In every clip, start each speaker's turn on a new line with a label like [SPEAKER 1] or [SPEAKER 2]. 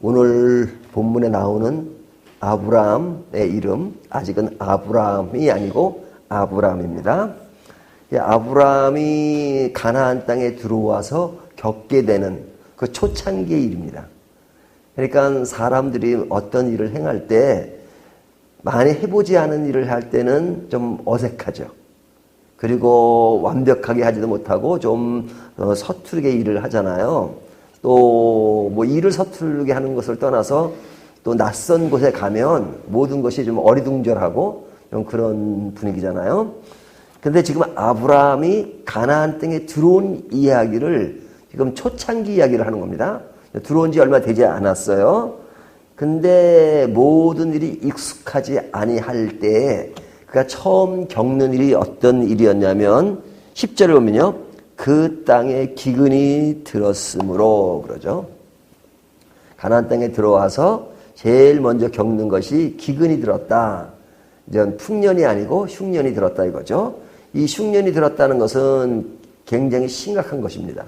[SPEAKER 1] 오늘 본문에 나오는 아브라함의 이름, 아직은 아브라함이 아니고 아브람입니다. 아브라함이 가나안 땅에 들어와서 겪게 되는 그 초창기의 일입니다. 그러니까 사람들이 어떤 일을 행할 때 많이 해보지 않은 일을 할 때는 좀 어색하죠. 그리고 완벽하게 하지도 못하고 좀 서투르게 일을 하잖아요. 또 뭐 일을 서투르게 하는 것을 떠나서 또 낯선 곳에 가면 모든 것이 좀 어리둥절하고 좀 그런 분위기잖아요. 근데 지금 아브라함이 가나안 땅에 들어온 이야기를 지금 초창기 이야기를 하는 겁니다. 들어온 지 얼마 되지 않았어요. 근데 모든 일이 익숙하지 아니할 때 그가 처음 겪는 일이 어떤 일이었냐면 10절을 보면요. 그 땅에 기근이 들었으므로 그러죠. 가나안 땅에 들어와서 제일 먼저 겪는 것이 기근이 들었다. 이제 풍년이 아니고 흉년이 들었다 이거죠. 이 흉년이 들었다는 것은 굉장히 심각한 것입니다.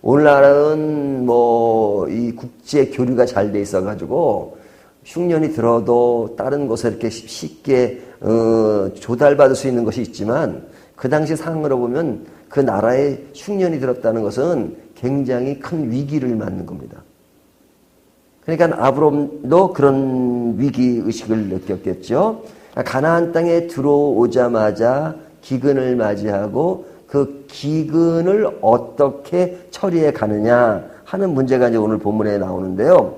[SPEAKER 1] 오늘날은 뭐 이 국제 교류가 잘 돼 있어 가지고 흉년이 들어도 다른 곳에 이렇게 쉽게 조달받을 수 있는 것이 있지만 그 당시 상황으로 보면 그 나라에 흉년이 들었다는 것은 굉장히 큰 위기를 맞는 겁니다. 그러니까 아브람도 그런 위기의식을 느꼈겠죠. 가나안 땅에 들어오자마자 기근을 맞이하고 그 기근을 어떻게 처리해 가느냐 하는 문제가 이제 오늘 본문에 나오는데요.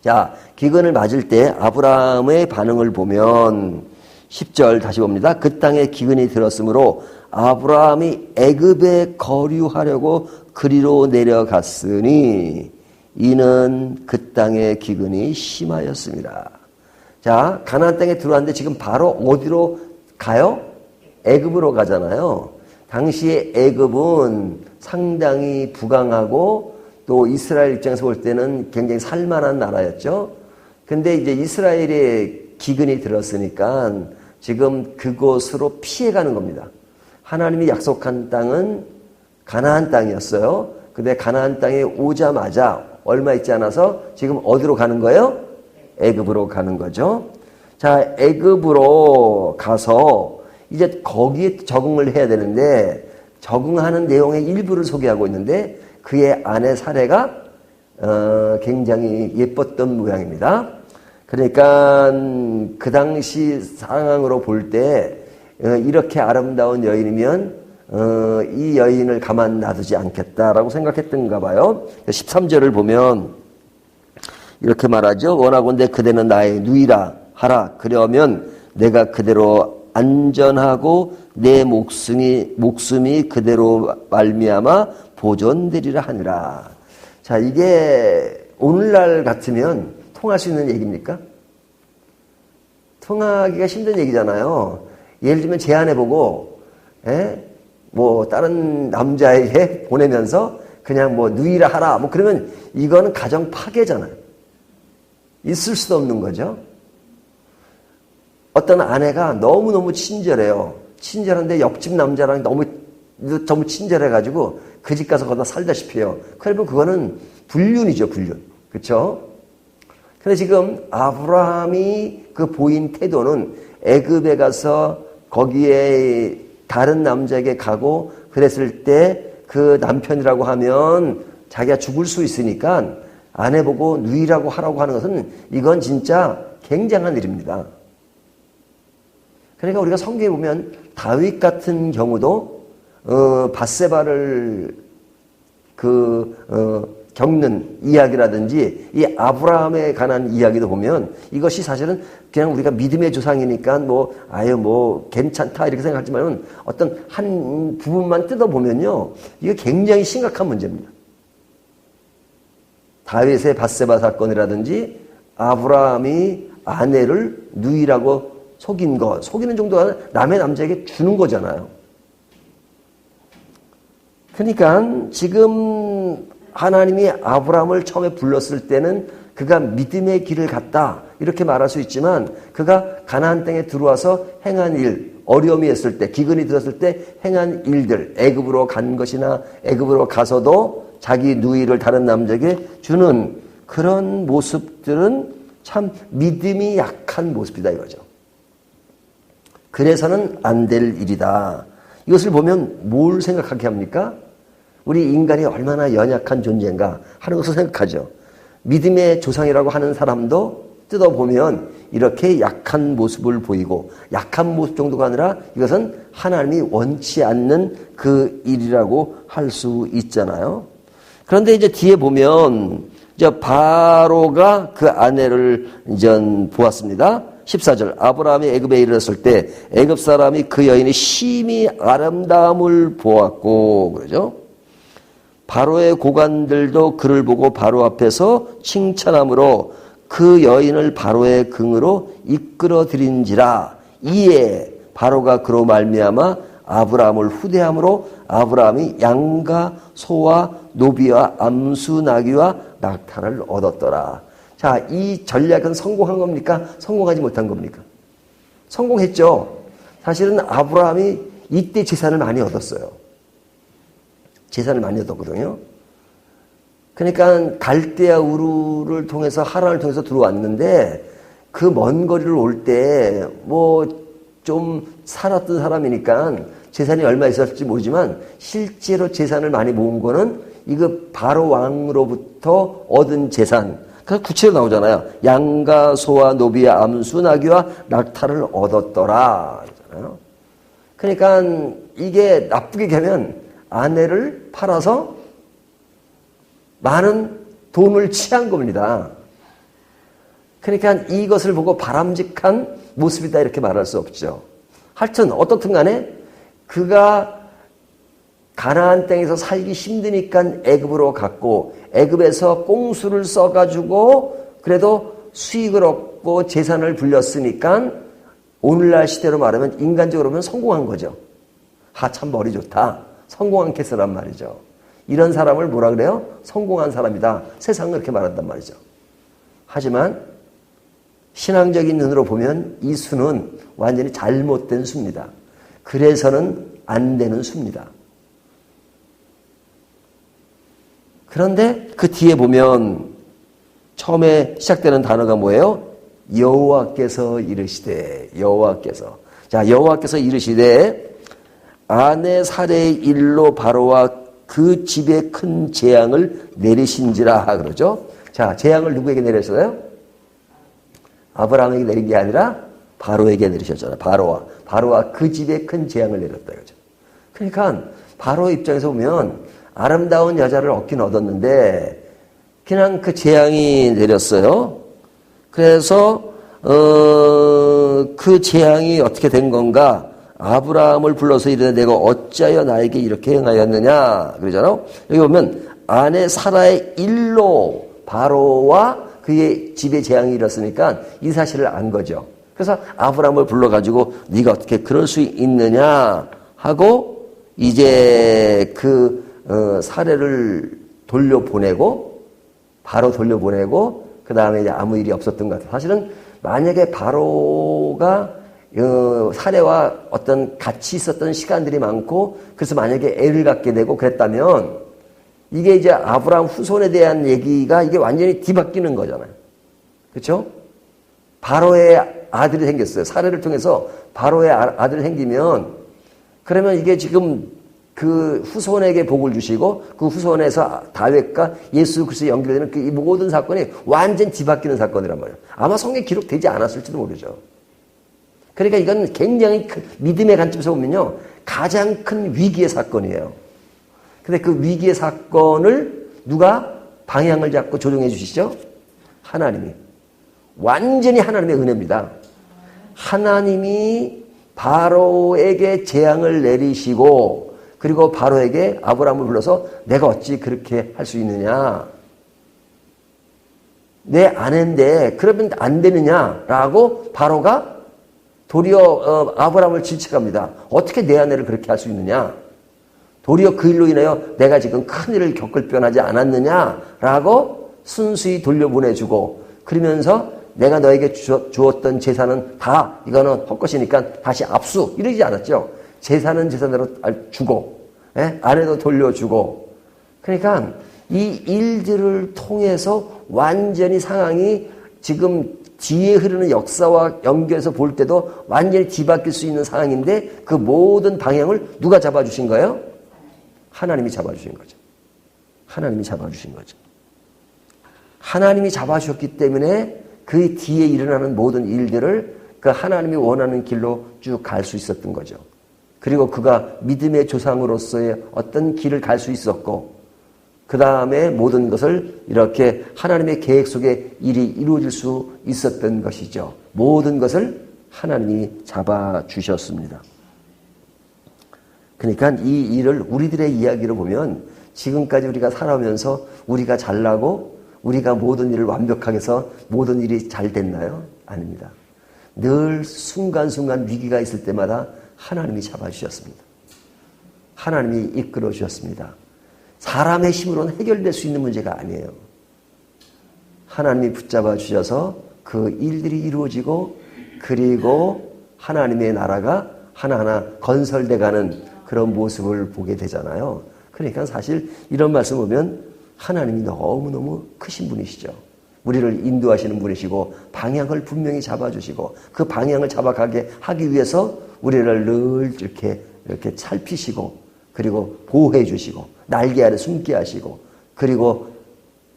[SPEAKER 1] 자, 기근을 맞을 때 아브라함의 반응을 보면 10절 다시 봅니다. 그 땅에 기근이 들었으므로 아브라함이 애굽에 거류하려고 그리로 내려갔으니 이는 그 땅의 기근이 심하였습니다. 자, 가나안 땅에 들어왔는데 지금 바로 어디로 가요? 애굽으로 가잖아요. 당시에 애굽은 상당히 부강하고 또 이스라엘 입장에서 볼 때는 굉장히 살만한 나라였죠. 근데 이제 이스라엘에 기근이 들었으니까 지금 그곳으로 피해가는 겁니다. 하나님이 약속한 땅은 가나안 땅이었어요. 근데 가나안 땅에 오자마자 얼마 있지 않아서 지금 어디로 가는 거예요? 애굽으로 가는 거죠. 자, 애굽으로 가서 이제 거기에 적응을 해야 되는데 적응하는 내용의 일부를 소개하고 있는데 그의 아내 사례가 굉장히 예뻤던 모양입니다. 그러니까 그 당시 상황으로 볼 때 이렇게 아름다운 여인이면 이 여인을 가만 놔두지 않겠다라고 생각했던가 봐요. 13절을 보면 이렇게 말하죠. 원하건대 그대는 나의 누이라 하라. 그러면 내가 그대로 안전하고 내 목숨이 그대로 말미암아 보존되리라 하니라. 자, 이게 오늘날 같으면 통할 수 있는 얘기입니까? 통하기가 힘든 얘기잖아요. 예를 들면 제안해보고 뭐 다른 남자에게 보내면서 그냥 뭐 누이라 하라 뭐 그러면 이거는 가정 파괴잖아요. 있을 수도 없는 거죠. 어떤 아내가 너무너무 친절해요. 친절한데 옆집 남자랑 너무 친절해가지고 그 집 가서 거기다 살다시피 해요. 그러면 그거는 불륜이죠, 불륜. 그렇죠? 근데 지금 아브라함이 그 보인 태도는 애굽에 가서 거기에 다른 남자에게 가고 그랬을 때 그 남편이라고 하면 자기가 죽을 수 있으니까 아내 보고 누이라고 하라고 하는 것은 이건 진짜 굉장한 일입니다. 그러니까 우리가 성경에 보면 다윗 같은 경우도 밧세바를 겪는 이야기라든지 이 아브라함에 관한 이야기도 보면 이것이 사실은 그냥 우리가 믿음의 조상이니까 뭐 괜찮다 이렇게 생각하지만 어떤 한 부분만 뜯어보면요 이게 굉장히 심각한 문제입니다. 다윗의 밧세바 사건이라든지 아브라함이 아내를 누이라고 속이는 정도가 남의 남자에게 주는 거잖아요. 그러니까 지금 하나님이 아브라함을 처음에 불렀을 때는 그가 믿음의 길을 갔다 이렇게 말할 수 있지만 그가 가나안 땅에 들어와서 행한 일, 어려움이 있을 때, 기근이 들었을 때 행한 일들, 애굽으로 간 것이나 애굽으로 가서도 자기 누이를 다른 남자에게 주는 그런 모습들은 참 믿음이 약한 모습이다 이거죠. 그래서는 안 될 일이다. 이것을 보면 뭘 생각하게 합니까? 우리 인간이 얼마나 연약한 존재인가 하는 것을 생각하죠. 믿음의 조상이라고 하는 사람도 뜯어보면 이렇게 약한 모습을 보이고, 약한 모습 정도가 아니라 이것은 하나님이 원치 않는 그 일이라고 할 수 있잖아요. 그런데 이제 뒤에 보면 이제 바로가 그 아내를 이제 보았습니다. 14절, 아브라함이 애굽에 이르렀을 때 애굽 사람이 그 여인의 심히 아름다움을 보았고, 그러죠. 바로의 고관들도 그를 보고 바로 앞에서 칭찬함으로 그 여인을 바로의 긍으로 이끌어들인지라. 이에 바로가 그로 말미암아 아브라함을 후대함으로 아브라함이 양과 소와 노비와 암수 나귀와 낙타를 얻었더라. 자, 이 전략은 성공한 겁니까? 성공하지 못한 겁니까? 성공했죠. 사실은 아브라함이 이때 재산을 많이 얻었어요. 재산을 많이 얻었거든요. 그러니까 갈대아 우르를 통해서 하란을 통해서 들어왔는데 그 먼 거리를 올 때 뭐 좀 살았던 사람이니까 재산이 얼마 있었을지 모르지만 실제로 재산을 많이 모은 거는 이거 바로 왕으로부터 얻은 재산. 그 구체로 나오잖아요. 양과 소와 노비와 암수 나귀와 낙타를 얻었더라. 그러니까 이게 나쁘게 되면 아내를 팔아서 많은 돈을 취한 겁니다. 그러니까 이것을 보고 바람직한 모습이다 이렇게 말할 수 없죠. 하여튼 어떻든 간에 그가 가나안 땅에서 살기 힘드니까 애굽으로 갔고 애굽에서 꽁수를 써가지고 그래도 수익을 얻고 재산을 불렸으니까 오늘날 시대로 말하면 인간적으로 보면 성공한 거죠. 참 머리 좋다. 성공한 케이스란 말이죠. 이런 사람을 뭐라 그래요? 성공한 사람이다. 세상은 그렇게 말한단 말이죠. 하지만 신앙적인 눈으로 보면 이 수는 완전히 잘못된 수입니다. 그래서는 안 되는 수입니다. 그런데 그 뒤에 보면 처음에 시작되는 단어가 뭐예요? 여호와께서 이르시되. 여호와께서. 자, 여호와께서 이르시되 아내 살해의 일로 바로와 그 집에 큰 재앙을 내리신지라 그러죠. 자, 재앙을 누구에게 내렸어요? 아브라함에게 내린 게 아니라 바로에게 내리셨잖아요. 바로와 그 집에 큰 재앙을 내렸다 그러죠. 그러니까 바로 입장에서 보면 아름다운 여자를 얻긴 얻었는데 그냥 그 재앙이 내렸어요. 그래서 그 재앙이 어떻게 된 건가? 아브라함을 불러서 이르되 내가 어찌하여 나에게 이렇게 행하였느냐 그러잖아요. 여기 보면 아내 사라의 일로 바로와 그의 집에 재앙이 일었으니까 이 사실을 안 거죠. 그래서 아브라함을 불러가지고 네가 어떻게 그럴 수 있느냐 하고 이제 그 사례를 돌려보내고 바로 돌려보내고 그 다음에 이제 아무 일이 없었던 것 같아요. 사실은 만약에 바로가 사례와 어떤 같이 있었던 시간들이 많고 그래서 만약에 애를 갖게 되고 그랬다면 이게 이제 아브라함 후손에 대한 얘기가 이게 완전히 뒤바뀌는 거잖아요. 그렇죠? 바로의 아들이 생겼어요. 사례를 통해서 바로의 아들이 생기면 그러면 이게 지금 그 후손에게 복을 주시고 그 후손에서 다윗과 예수 그리스도에 연결되는 그 이 모든 사건이 완전 뒤바뀌는 사건이란 말이에요. 아마 성경에 기록되지 않았을지도 모르죠. 그러니까 이건 굉장히 큰 믿음의 관점에서 보면요. 가장 큰 위기의 사건이에요. 근데 그 위기의 사건을 누가 방향을 잡고 조정해 주시죠? 하나님이. 완전히 하나님의 은혜입니다. 하나님이 바로에게 재앙을 내리시고 그리고 바로에게 아브라함을 불러서 내가 어찌 그렇게 할 수 있느냐. 내 아내인데 그러면 안 되느냐라고 바로가 도리어 아브라함을 질책합니다. 어떻게 내 아내를 그렇게 할 수 있느냐. 도리어 그 일로 인하여 내가 지금 큰일을 겪을 뻔하지 않았느냐라고 순수히 돌려보내주고 그러면서 내가 너에게 주었던 재산은 다 이거는 헛것이니까 다시 압수 이러지 않았죠. 재산은 재산대로 주고 아내도 돌려주고 그러니까 이 일들을 통해서 완전히 상황이 지금 뒤에 흐르는 역사와 연결해서 볼 때도 완전히 뒤바뀔 수 있는 상황인데 그 모든 방향을 누가 잡아주신 거예요? 하나님이 잡아주신 거죠. 하나님이 잡아주신 거죠. 하나님이 잡아주셨기 때문에 그 뒤에 일어나는 모든 일들을 그 하나님이 원하는 길로 쭉 갈 수 있었던 거죠. 그리고 그가 믿음의 조상으로서의 어떤 길을 갈 수 있었고 그 다음에 모든 것을 이렇게 하나님의 계획 속에 일이 이루어질 수 있었던 것이죠. 모든 것을 하나님이 잡아주셨습니다. 그러니까 이 일을 우리들의 이야기로 보면 지금까지 우리가 살아오면서 우리가 잘나고 우리가 모든 일을 완벽하게 해서 모든 일이 잘 됐나요? 아닙니다. 늘 순간순간 위기가 있을 때마다 하나님이 잡아주셨습니다. 하나님이 이끌어 주셨습니다. 사람의 힘으로는 해결될 수 있는 문제가 아니에요. 하나님이 붙잡아 주셔서 그 일들이 이루어지고 그리고 하나님의 나라가 하나하나 건설돼가는 그런 모습을 보게 되잖아요. 그러니까 사실 이런 말씀 보면 하나님이 너무너무 크신 분이시죠. 우리를 인도하시는 분이시고 방향을 분명히 잡아주시고 그 방향을 잡아가게 하기 위해서 우리를 늘 이렇게 살피시고 그리고 보호해 주시고 날개 아래 숨게 하시고 그리고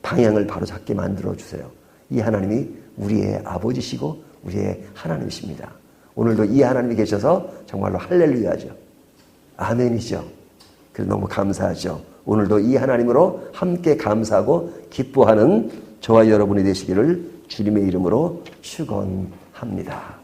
[SPEAKER 1] 방향을 바로 잡게 만들어 주세요. 이 하나님이 우리의 아버지시고 우리의 하나님이십니다. 오늘도 이 하나님이 계셔서 정말로 할렐루야죠. 아멘이죠. 그래서 너무 감사하죠. 오늘도 이 하나님으로 함께 감사하고 기뻐하는 저와 여러분이 되시기를 주님의 이름으로 축원합니다.